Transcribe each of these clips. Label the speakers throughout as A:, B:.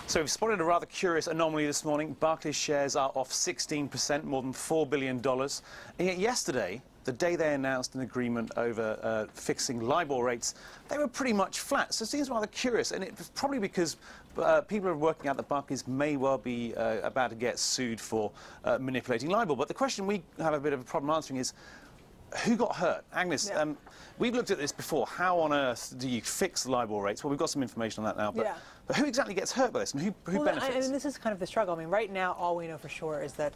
A: So we've spotted a rather curious anomaly this morning. Barclays shares are off 16%, more than $4 billion. And yet yesterday, the day they announced an agreement over fixing LIBOR rates, they were pretty much flat. So it seems rather curious, and it's probably because people are working out that Barclays may well be about to get sued for manipulating LIBOR. But the question we have a bit of a problem answering is, who got hurt? Agnes, we've looked at this before. How on earth do you fix LIBOR rates? Well, we've got some information on that now, but who exactly gets hurt by this, and who benefits?
B: I mean, this is kind of the struggle. I mean, right now, all we know for sure is that,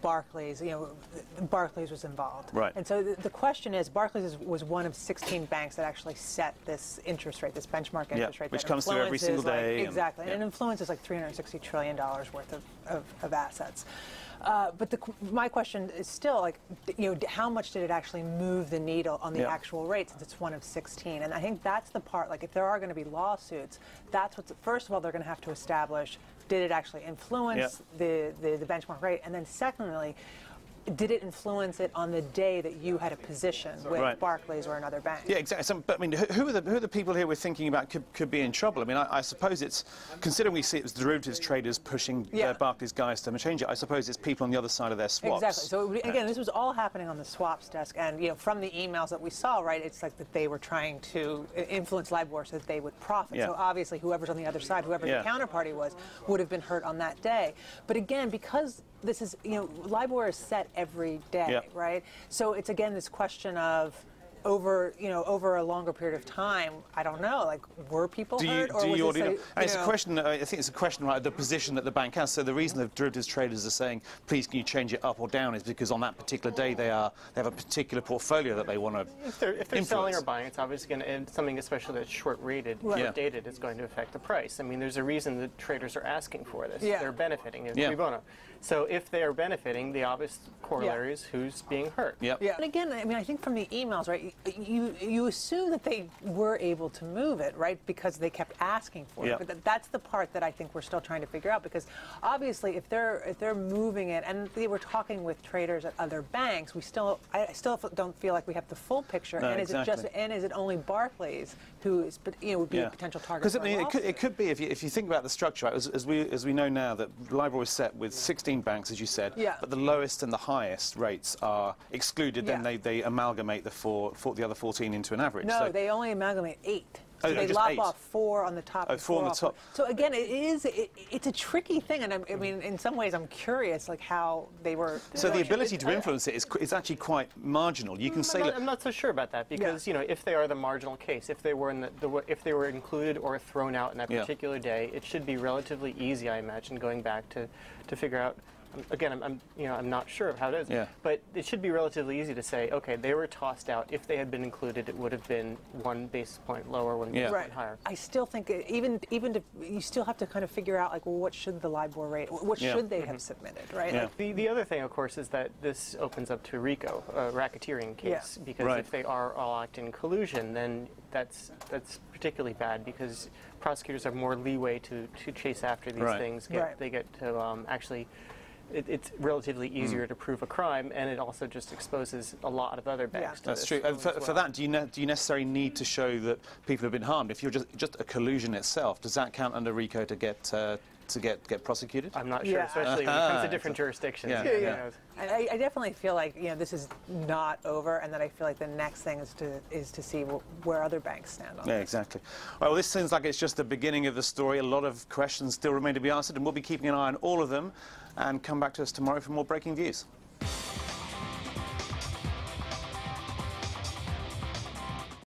B: Barclays was involved.
A: Right.
B: And so the question is, Barclays was one of 16 banks that actually set this interest rate, this benchmark interest rate.
A: Which comes through every single day.
B: Exactly. And it influences like $360 trillion worth of assets. But my question is still, like, how much did it actually move the needle on the actual rate, since it's one of 16? And I think that's the part, like, if there are going to be lawsuits, that's what's, first of all, they're going to have to establish, did it actually influence the benchmark rate? And then secondly, did it influence it on the day that you had a position with Barclays or another bank? Yeah,
A: exactly. So, but I mean, who are the people here we're thinking about could be in trouble? I mean, I suppose it's, considering we see it as derivatives traders pushing Barclays guys to change it, I suppose it's people on the other side of their swaps.
B: Exactly. So again, this was all happening on the swaps desk, and from the emails that we saw, it's like that they were trying to influence LIBOR so that they would profit. So obviously, whoever's on the other side, whoever the counterparty was, would have been hurt on that day. But again, because this is, LIBOR is set every day, right? So it's, again, this question of over a longer period of time, I don't know, like, were people hurt?
A: It's a question, I think it's a question, right, the position that the bank has. So the reason the derivatives traders are saying, please, can you change it up or down, is because on that particular day they have a particular portfolio that they want to
C: If they're selling or buying, it's obviously going to, and something especially that's short-rated, short-dated, is going to affect the price. I mean, there's a reason that traders are asking for this. They're benefiting in pro bono. So if they are benefiting, the obvious corollary is who's being hurt.
B: And again, I mean, I think from the emails, right, you assume that they were able to move it, right, because they kept asking for it. But that's the part that I think we're still trying to figure out, because obviously if they're moving it, and they were talking with traders at other banks, I still don't feel like we have the full picture.
A: No,
B: and is it only Barclays who is, would be a potential target?
A: Because I mean, it could be, if you think about the structure, right, as we know now, that LIBOR is set with 16 banks, as you said, but the lowest and the highest rates are excluded. Then they amalgamate the other 14 into an average.
B: No, they only amalgamate 8. So they lop off 4 on the top. And
A: 4 on the top.
B: So again, it's a tricky thing, and I mean, in some ways, I'm curious, like, how they were.
A: So the ability to influence it is actually quite marginal. You can say.
C: I'm not so sure about that, because if they are the marginal case, if they were if they were included or thrown out in that particular day, it should be relatively easy, I imagine, going back to figure out. Again, I'm not sure of how it is, but it should be relatively easy to say, okay, they were tossed out. If they had been included, it would have been 1 basis point lower, 1 basis point higher.
B: I still think even you still have to kind of figure out, like, well, what should the LIBOR rate, what should they have submitted, right?
C: Like, the other thing, of course, is that this opens up to RICO, a racketeering case, because if they are all acting in collusion, then that's particularly bad, because prosecutors have more leeway to chase after these things. They get to actually. It's relatively easier to prove a crime, and it also just exposes a lot of other banks to
A: That's
C: this.
A: true. And for that, do you necessarily need to show that people have been harmed? If you're just a collusion itself, does that count under RICO to get prosecuted?
C: I'm not sure, especially when it comes to different jurisdictions.
B: I definitely feel like this is not over, and that I feel like the next thing is to see where other banks stand on this.
A: Exactly. Well, this seems like it's just the beginning of the story. A lot of questions still remain to be answered, and we'll be keeping an eye on all of them. And come back to us tomorrow for more breaking views.